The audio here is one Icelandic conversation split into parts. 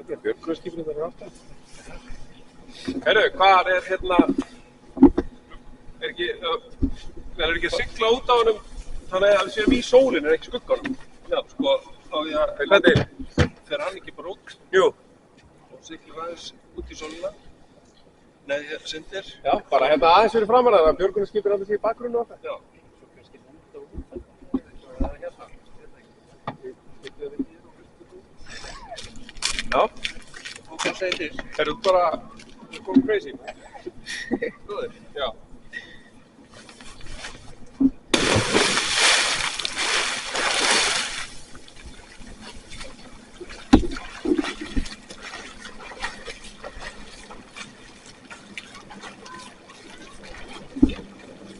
Björgunarskipinu þar aftan. Herru, hvað verður ekki að sigla út á honum þannig að við séum í sólinu en ekki skugganum? Já, sko, á ég að fer hann ekki bara út Jú. og siglir aðeins út í sólina. Nei, syndir. Já, bara aðeins fyrir framar að björgunarskipinu alltaf sé í bakgrunnu og það. Já. Svo kannski landa út. Það er hérna. Já. Og hvað segir til? Herru, bara going crazy. Góður. Já.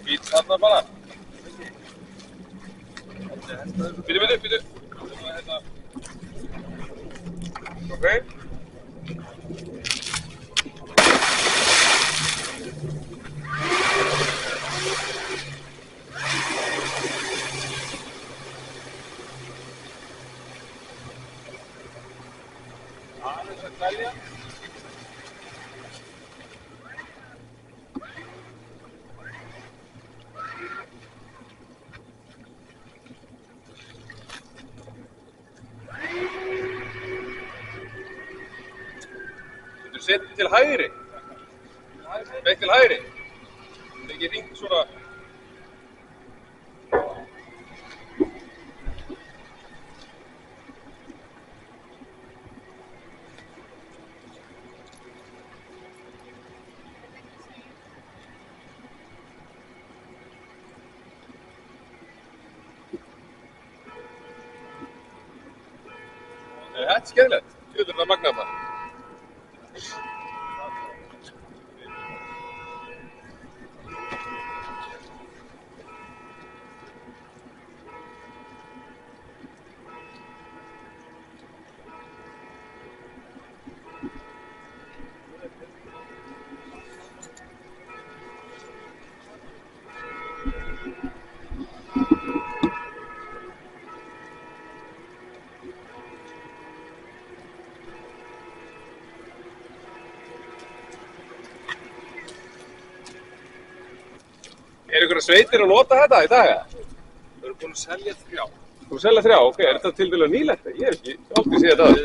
Být þarna bara. Bíddu. Ok. Aðeins að telja. Þú setjum til hægri. Veitt til hægri. Það er ekki hringt svona. Þetta er skemmtilegt. Þetta er magnað maður. Er einhverja sveitir að nota þetta í dag? Við erum búin að selja 3. Þú selja 3, ok. Er þetta til dælu nýlegt? Ég hef ekki aldrei séð þetta.